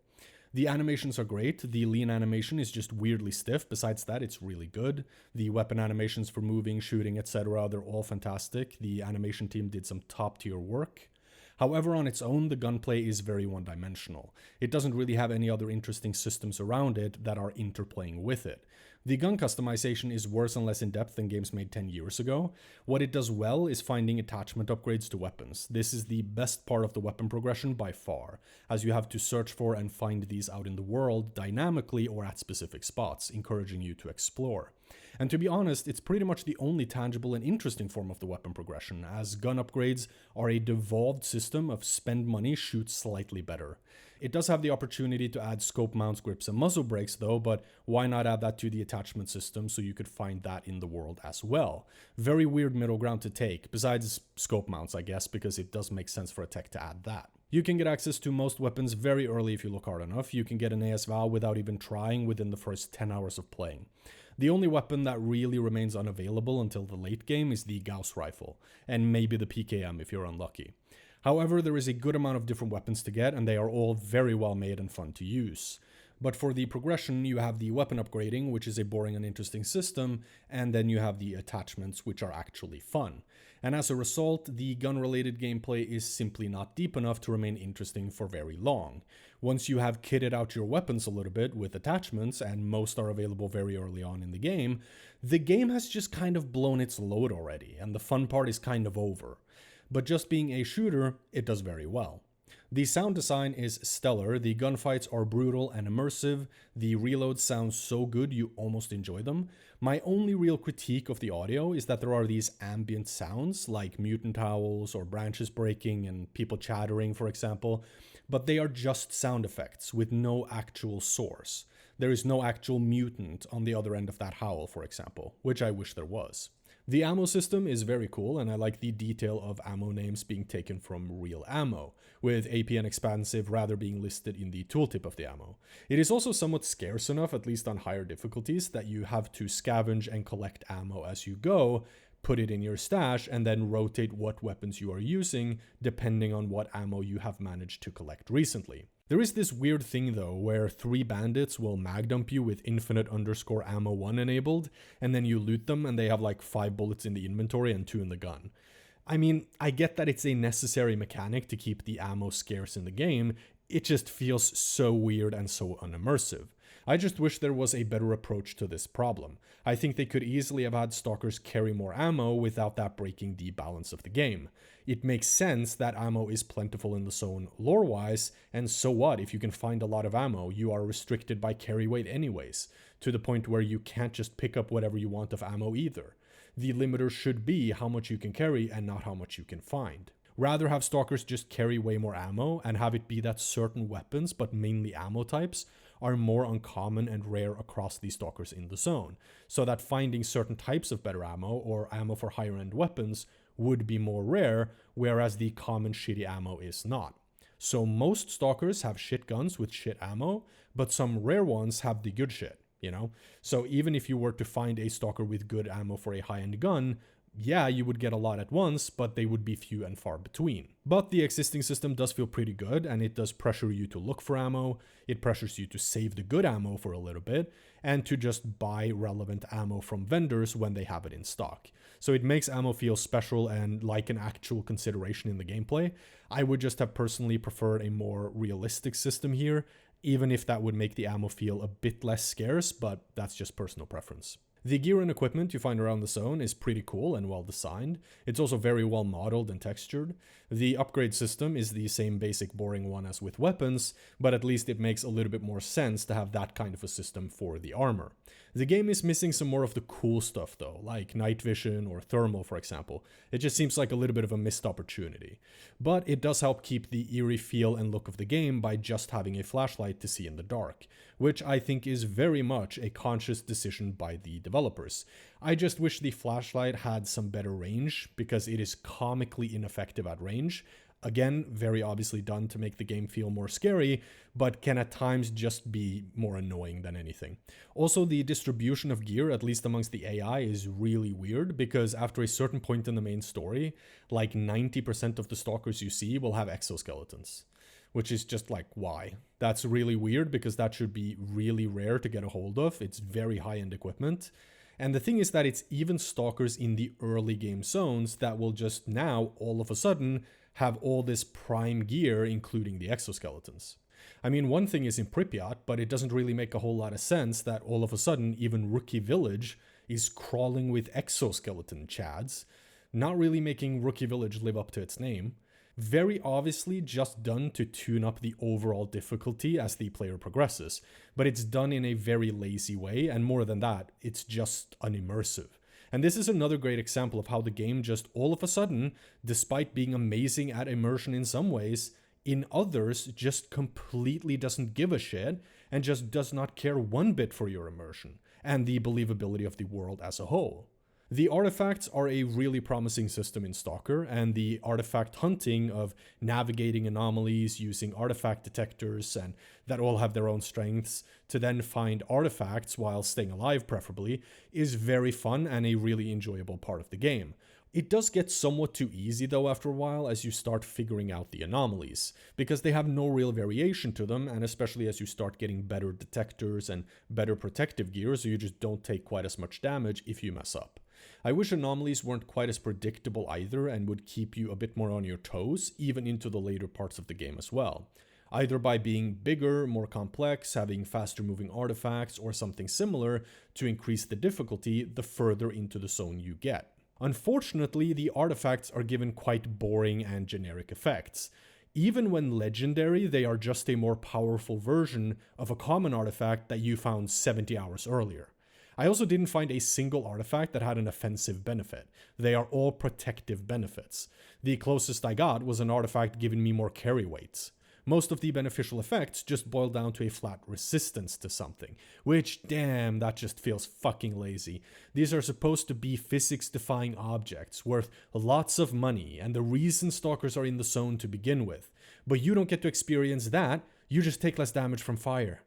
The animations are great. The lean animation is just weirdly stiff. Besides that, it's really good. The weapon animations for moving, shooting, etc., they're all fantastic. The animation team did some top-tier work. However, on its own, the gunplay is very one-dimensional. It doesn't really have any other interesting systems around it that are interplaying with it. The gun customization is worse and less in-depth than games made 10 years ago. What it does well is finding attachment upgrades to weapons. This is the best part of the weapon progression by far, as you have to search for and find these out in the world dynamically or at specific spots, encouraging you to explore. And to be honest, it's pretty much the only tangible and interesting form of the weapon progression, as gun upgrades are a devolved system of spend money, shoot slightly better. It does have the opportunity to add scope mounts, grips, and muzzle brakes though, but why not add that to the attachment system so you could find that in the world as well? Very weird middle ground to take, besides scope mounts I guess, because it does make sense for a tech to add that. You can get access to most weapons very early if you look hard enough. You can get an AS-Val without even trying within the first 10 hours of playing. The only weapon that really remains unavailable until the late game is the Gauss rifle, and maybe the PKM if you're unlucky. However, there is a good amount of different weapons to get, and they are all very well made and fun to use. But for the progression, you have the weapon upgrading, which is a boring and interesting system, and then you have the attachments, which are actually fun. And as a result, the gun-related gameplay is simply not deep enough to remain interesting for very long. Once you have kitted out your weapons a little bit with attachments, and most are available very early on in the game has just kind of blown its load already, and the fun part is kind of over. But just being a shooter, it does very well. The sound design is stellar, the gunfights are brutal and immersive, the reloads sound so good you almost enjoy them. My only real critique of the audio is that there are these ambient sounds, like mutant howls or branches breaking and people chattering, for example, but they are just sound effects with no actual source. There is no actual mutant on the other end of that howl, for example, which I wish there was. The ammo system is very cool, and I like the detail of ammo names being taken from real ammo, with AP and expansive rather being listed in the tooltip of the ammo. It is also somewhat scarce enough, at least on higher difficulties, that you have to scavenge and collect ammo as you go, put it in your stash, and then rotate what weapons you are using, depending on what ammo you have managed to collect recently. There is this weird thing though, where 3 bandits will mag dump you with infinite _ammo 1 enabled, and then you loot them and they have like 5 bullets in the inventory and 2 in the gun. I mean, I get that it's a necessary mechanic to keep the ammo scarce in the game, it just feels so weird and so unimmersive. I just wish there was a better approach to this problem. I think they could easily have had stalkers carry more ammo without that breaking the balance of the game. It makes sense that ammo is plentiful in the zone lore-wise, and so what if you can find a lot of ammo? You are restricted by carry weight anyways, to the point where you can't just pick up whatever you want of ammo either. The limiter should be how much you can carry and not how much you can find. Rather have stalkers just carry way more ammo and have it be that certain weapons, but mainly ammo types, are more uncommon and rare across the stalkers in the zone, so that finding certain types of better ammo or ammo for higher end weapons would be more rare, whereas the common shitty ammo is not. So most stalkers have shit guns with shit ammo, but some rare ones have the good shit, you know? So even if you were to find a stalker with good ammo for a high-end gun, yeah, you would get a lot at once, but they would be few and far between. But the existing system does feel pretty good, and it does pressure you to look for ammo, it pressures you to save the good ammo for a little bit, and to just buy relevant ammo from vendors when they have it in stock. So it makes ammo feel special and like an actual consideration in the gameplay. I would just have personally preferred a more realistic system here, even if that would make the ammo feel a bit less scarce, but that's just personal preference. The gear and equipment you find around the zone is pretty cool and well designed. It's also very well modeled and textured. The upgrade system is the same basic boring one as with weapons, but at least it makes a little bit more sense to have that kind of a system for the armor. The game is missing some more of the cool stuff though, like night vision or thermal for example. It just seems like a little bit of a missed opportunity. But it does help keep the eerie feel and look of the game by just having a flashlight to see in the dark, which I think is very much a conscious decision by the developers. I just wish the flashlight had some better range, because it is comically ineffective at range. Again, very obviously done to make the game feel more scary, but can at times just be more annoying than anything. Also, the distribution of gear, at least amongst the AI, is really weird, because after a certain point in the main story, like 90% of the stalkers you see will have exoskeletons. Which is just like, why? That's really weird, because that should be really rare to get a hold of. It's very high-end equipment. And the thing is that it's even stalkers in the early game zones that will just now, all of a sudden, have all this prime gear, including the exoskeletons. I mean, one thing is in Pripyat, but it doesn't really make a whole lot of sense that all of a sudden even Rookie Village is crawling with exoskeleton chads, not really making Rookie Village live up to its name. Very obviously just done to tune up the overall difficulty as the player progresses, but it's done in a very lazy way, and more than that, it's just unimmersive. And this is another great example of how the game just all of a sudden, despite being amazing at immersion in some ways, in others just completely doesn't give a shit and just does not care one bit for your immersion and the believability of the world as a whole. The artifacts are a really promising system in Stalker, and the artifact hunting of navigating anomalies using artifact detectors, and that all have their own strengths, to then find artifacts while staying alive preferably, is very fun and a really enjoyable part of the game. It does get somewhat too easy though after a while as you start figuring out the anomalies, because they have no real variation to them, and especially as you start getting better detectors and better protective gear, so you just don't take quite as much damage if you mess up. I wish anomalies weren't quite as predictable either and would keep you a bit more on your toes, even into the later parts of the game as well. Either by being bigger, more complex, having faster moving artifacts, or something similar to increase the difficulty the further into the zone you get. Unfortunately, the artifacts are given quite boring and generic effects. Even when legendary, they are just a more powerful version of a common artifact that you found 70 hours earlier. I also didn't find a single artifact that had an offensive benefit. They are all protective benefits. The closest I got was an artifact giving me more carry weights. Most of the beneficial effects just boil down to a flat resistance to something, which, damn, that just feels fucking lazy. These are supposed to be physics-defying objects worth lots of money and the reason stalkers are in the zone to begin with. But you don't get to experience that, you just take less damage from fire.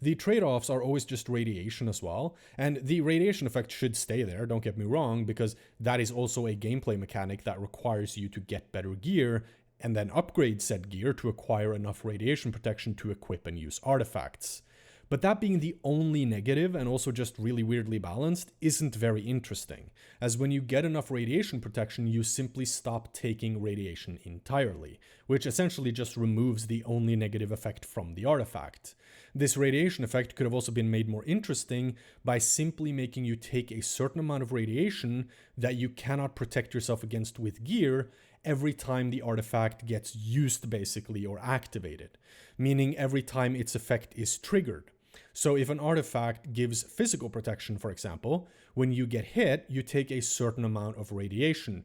The trade-offs are always just radiation as well, and the radiation effect should stay there, don't get me wrong, because that is also a gameplay mechanic that requires you to get better gear and then upgrade said gear to acquire enough radiation protection to equip and use artifacts. But that being the only negative, and also just really weirdly balanced, isn't very interesting, as when you get enough radiation protection, you simply stop taking radiation entirely, which essentially just removes the only negative effect from the artifact. This radiation effect could have also been made more interesting by simply making you take a certain amount of radiation that you cannot protect yourself against with gear every time the artifact gets used basically or activated, meaning every time its effect is triggered. So if an artifact gives physical protection, for example, when you get hit, you take a certain amount of radiation,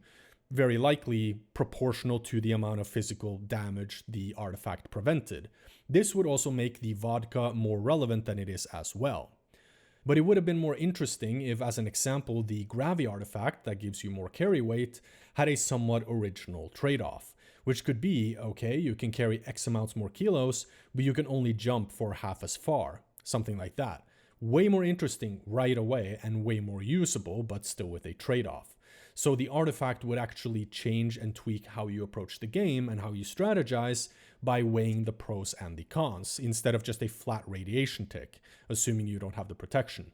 very likely proportional to the amount of physical damage the artifact prevented. This would also make the vodka more relevant than it is as well. But it would have been more interesting if, as an example, the Gravi artifact that gives you more carry weight had a somewhat original trade-off, which could be, okay, you can carry X amounts more kilos, but you can only jump for half as far, something like that. Way more interesting right away and way more usable, but still with a trade-off. So the artifact would actually change and tweak how you approach the game and how you strategize by weighing the pros and the cons, instead of just a flat radiation tick, assuming you don't have the protection.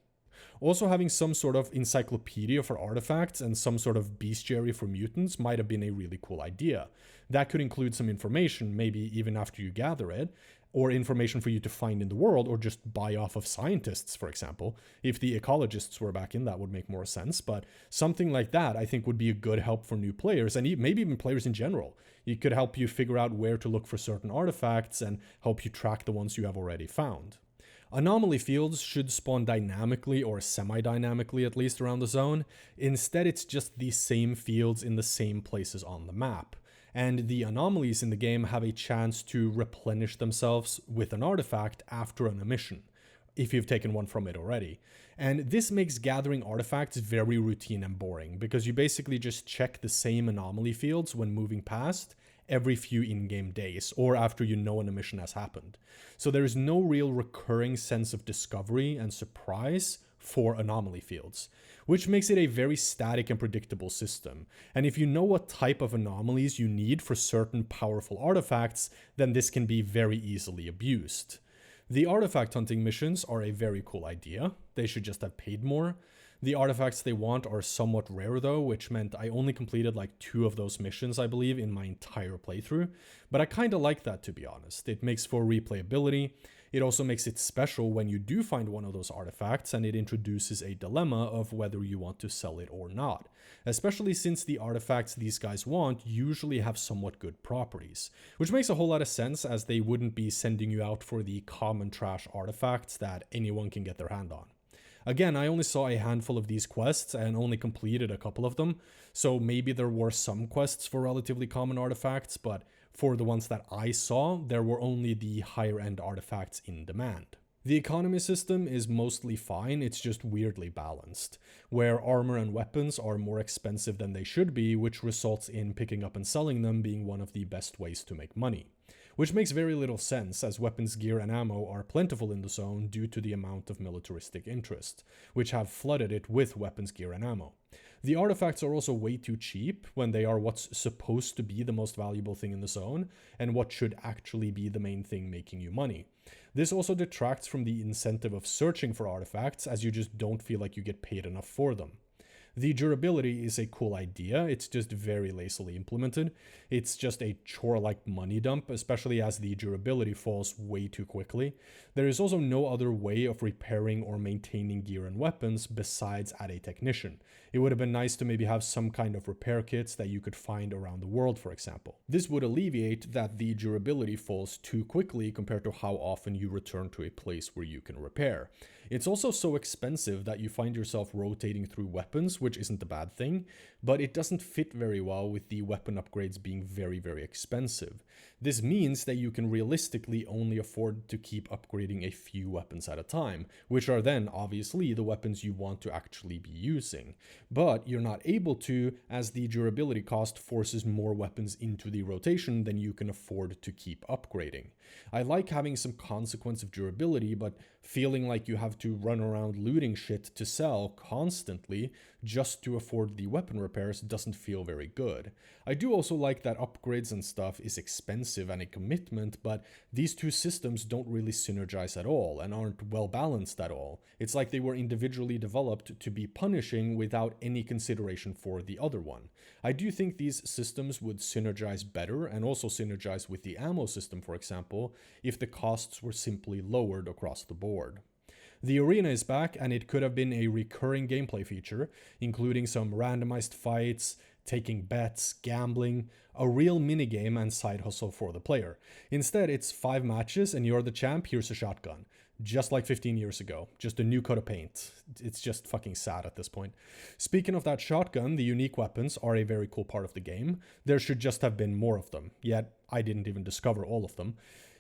Also, having some sort of encyclopedia for artifacts and some sort of bestiary for mutants might have been a really cool idea. That could include some information, maybe even after you gather it, or information for you to find in the world, or just buy off of scientists, for example. If the ecologists were back in, that would make more sense, but something like that I think would be a good help for new players, and maybe even players in general. It could help you figure out where to look for certain artifacts and help you track the ones you have already found. Anomaly fields should spawn dynamically, or semi-dynamically at least, around the zone. Instead, it's just the same fields in the same places on the map. And the anomalies in the game have a chance to replenish themselves with an artifact after an emission, if you've taken one from it already. And this makes gathering artifacts very routine and boring, because you basically just check the same anomaly fields when moving past every few in-game days, or after you know an emission has happened. So there is no real recurring sense of discovery and surprise for anomaly fields, which makes it a very static and predictable system. And if you know what type of anomalies you need for certain powerful artifacts, then this can be very easily abused. The artifact hunting missions are a very cool idea. They should just have paid more. The artifacts they want are somewhat rare though, which meant I only completed like 2 of those missions, I believe, in my entire playthrough. But I kinda like that, to be honest. It makes for replayability. It also makes it special when you do find one of those artifacts, and it introduces a dilemma of whether you want to sell it or not. Especially since the artifacts these guys want usually have somewhat good properties. Which makes a whole lot of sense, as they wouldn't be sending you out for the common trash artifacts that anyone can get their hand on. Again, I only saw a handful of these quests and only completed a couple of them, so maybe there were some quests for relatively common artifacts, but for the ones that I saw, there were only the higher end artifacts in demand. The economy system is mostly fine, it's just weirdly balanced, where armor and weapons are more expensive than they should be, which results in picking up and selling them being one of the best ways to make money. Which makes very little sense, as weapons, gear, and ammo are plentiful in the zone due to the amount of militaristic interest, which have flooded it with weapons, gear, and ammo. The artifacts are also way too cheap when they are what's supposed to be the most valuable thing in the zone, and what should actually be the main thing making you money. This also detracts from the incentive of searching for artifacts, as you just don't feel like you get paid enough for them. The durability is a cool idea, it's just very lazily implemented. It's just a chore-like money dump, especially as the durability falls way too quickly. There is also no other way of repairing or maintaining gear and weapons besides at a technician. It would have been nice to maybe have some kind of repair kits that you could find around the world, for example. This would alleviate that the durability falls too quickly compared to how often you return to a place where you can repair. It's also so expensive that you find yourself rotating through weapons, which isn't a bad thing, but it doesn't fit very well with the weapon upgrades being very, very expensive. This means that you can realistically only afford to keep upgrading a few weapons at a time, which are then obviously the weapons you want to actually be using. But you're not able to, as the durability cost forces more weapons into the rotation than you can afford to keep upgrading. I like having some consequence of durability, but feeling like you have to run around looting shit to sell constantly just to afford the weapon repairs doesn't feel very good. I do also like that upgrades and stuff is expensive and a commitment, but these two systems don't really synergize at all and aren't well balanced at all. It's like they were individually developed to be punishing without any consideration for the other one. I do think these systems would synergize better, and also synergize with the ammo system, for example, if the costs were simply lowered across the board. The arena is back, and it could have been a recurring gameplay feature, including some randomized fights, taking bets, gambling, a real minigame and side hustle for the player. Instead, it's 5 matches and you're the champ, here's a shotgun. Just like 15 years ago, just a new coat of paint. It's just fucking sad at this point. Speaking of that shotgun, the unique weapons are a very cool part of the game. There should just have been more of them, yet I didn't even discover all of them.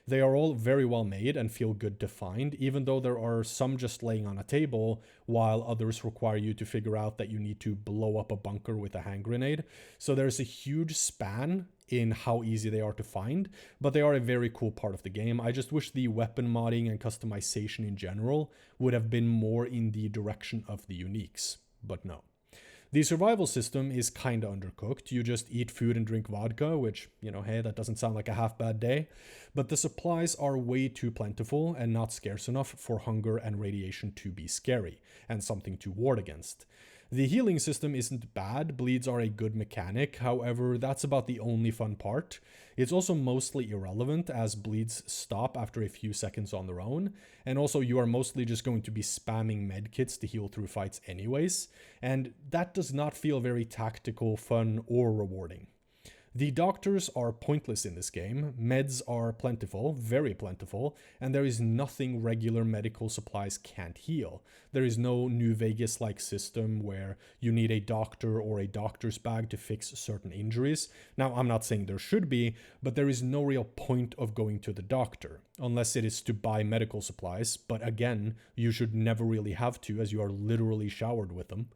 They are all very well made and feel good to find, even though there are some just laying on a table, while others require you to figure out that you need to blow up a bunker with a hand grenade. So there's a huge span in how easy they are to find, but they are a very cool part of the game. I just wish the weapon modding and customization in general would have been more in the direction of the uniques, but no. The survival system is kinda undercooked. You just eat food and drink vodka, which, hey, that doesn't sound like a half bad day. But the supplies are way too plentiful and not scarce enough for hunger and radiation to be scary, and something to ward against. The healing system isn't bad, bleeds are a good mechanic, however, that's about the only fun part. It's also mostly irrelevant as bleeds stop after a few seconds on their own, and also you are mostly just going to be spamming medkits to heal through fights anyways, and that does not feel very tactical, fun, or rewarding. The doctors are pointless in this game, meds are plentiful, very plentiful, and there is nothing regular medical supplies can't heal. There is no New Vegas-like system where you need a doctor or a doctor's bag to fix certain injuries. Now, I'm not saying there should be, but there is no real point of going to the doctor, unless it is to buy medical supplies, but again, you should never really have to as you are literally showered with them.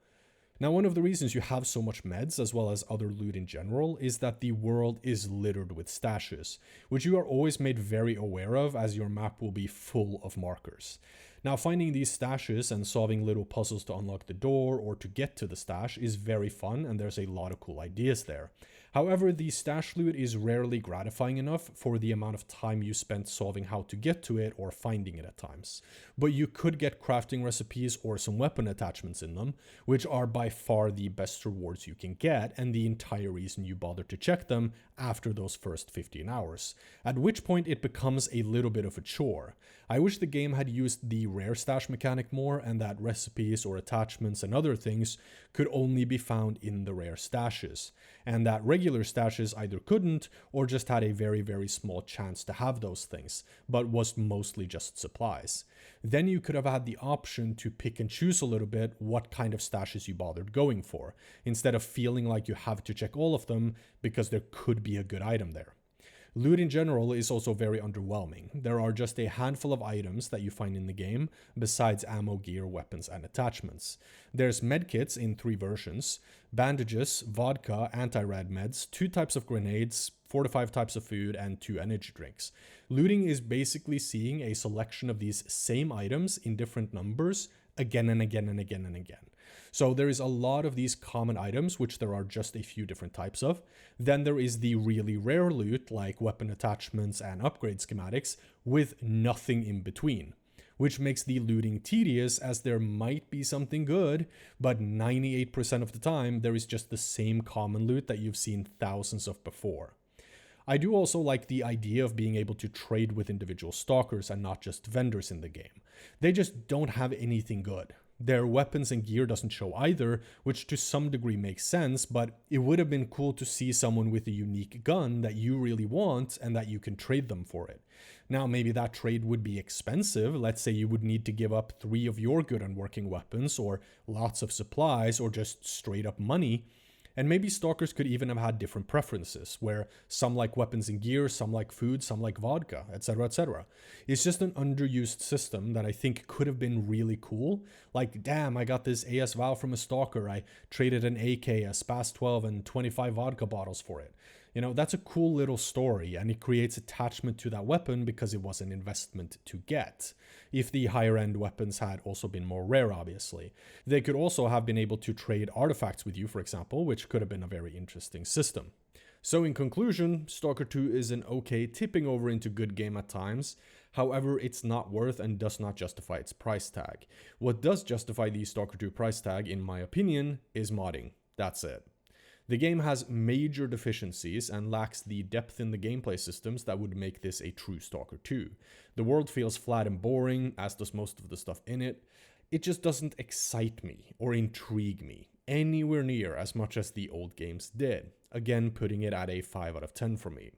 Now, one of the reasons you have so much meds, as well as other loot in general, is that the world is littered with stashes, which you are always made very aware of as your map will be full of markers. Now, finding these stashes and solving little puzzles to unlock the door or to get to the stash is very fun, and there's a lot of cool ideas there. However, the stash loot is rarely gratifying enough for the amount of time you spent solving how to get to it or finding it at times. But you could get crafting recipes or some weapon attachments in them, which are by far the best rewards you can get and the entire reason you bother to check them after those first 15 hours, at which point it becomes a little bit of a chore. I wish the game had used the rare stash mechanic more and that recipes or attachments and other things could only be found in the rare stashes, and that regular stashes either couldn't or just had a very, very small chance to have those things, but was mostly just supplies. Then you could have had the option to pick and choose a little bit what kind of stashes you bothered going for, instead of feeling like you have to check all of them because there could be a good item there. Loot in general is also very underwhelming. There are just a handful of items that you find in the game, besides ammo, gear, weapons, and attachments. There's medkits in 3 versions, bandages, vodka, anti-rad meds, 2 types of grenades, 4 to 5 types of food, and 2 energy drinks. Looting is basically seeing a selection of these same items in different numbers again and again and again and again. So there is a lot of these common items, which there are just a few different types of. Then there is the really rare loot, like weapon attachments and upgrade schematics, with nothing in between, which makes the looting tedious as there might be something good, but 98% of the time there is just the same common loot that you've seen thousands of before. I do also like the idea of being able to trade with individual stalkers and not just vendors in the game. They just don't have anything good. Their weapons and gear doesn't show either, which to some degree makes sense, but it would have been cool to see someone with a unique gun that you really want and that you can trade them for it. Now, maybe that trade would be expensive. Let's say you would need to give up 3 of your good and working weapons, or lots of supplies, or just straight up money. And maybe stalkers could even have had different preferences, where some like weapons and gear, some like food, some like vodka, etc, etc. It's just an underused system that I think could have been really cool. Like, damn, I got this AS Val from a stalker, I traded an AK, a SPAS 12, and 25 vodka bottles for it. You know, that's a cool little story, and it creates attachment to that weapon because it was an investment to get. If the higher end weapons had also been more rare, obviously. They could also have been able to trade artifacts with you, for example, which could have been a very interesting system. So in conclusion, Stalker 2 is an okay, tipping over into good game at times. However, it's not worth and does not justify its price tag. What does justify the Stalker 2 price tag, in my opinion, is modding. That's it. The game has major deficiencies and lacks the depth in the gameplay systems that would make this a true Stalker 2. The world feels flat and boring, as does most of the stuff in it. It just doesn't excite me or intrigue me anywhere near as much as the old games did, again putting it at a 5 out of 10 for me.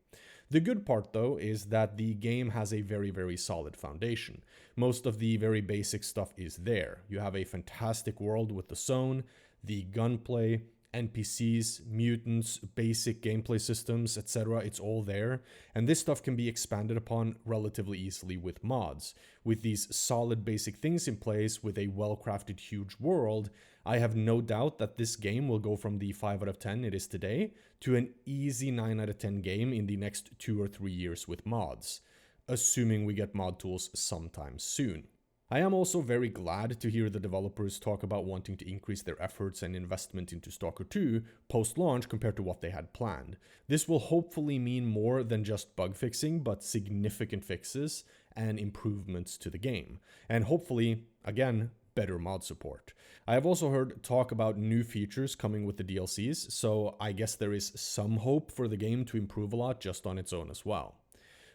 The good part though is that the game has a very, very solid foundation. Most of the very basic stuff is there. You have a fantastic world with the zone, the gunplay, NPCs, mutants, basic gameplay systems, etc. It's all there, and this stuff can be expanded upon relatively easily with mods. With these solid basic things in place, with a well-crafted huge world, I have no doubt that this game will go from the 5 out of 10 it is today to an easy 9 out of 10 game in the next 2 or 3 years with mods, assuming we get mod tools sometime soon. I am also very glad to hear the developers talk about wanting to increase their efforts and investment into Stalker 2 post-launch compared to what they had planned. This will hopefully mean more than just bug fixing, but significant fixes and improvements to the game. And hopefully, again, better mod support. I have also heard talk about new features coming with the DLCs, so I guess there is some hope for the game to improve a lot just on its own as well.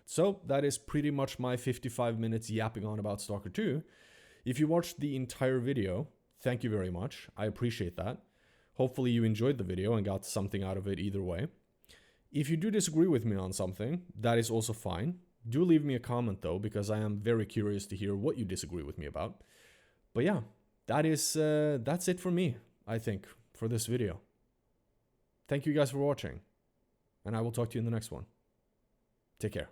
So that is pretty much my 55 minutes yapping on about Stalker 2. If you watched the entire video, thank you very much. I appreciate that. Hopefully you enjoyed the video and got something out of it either way. If you do disagree with me on something, that is also fine. Do leave me a comment though, because I am very curious to hear what you disagree with me about. But yeah, that's it for me, I think, for this video. Thank you guys for watching, and I will talk to you in the next one. Take care.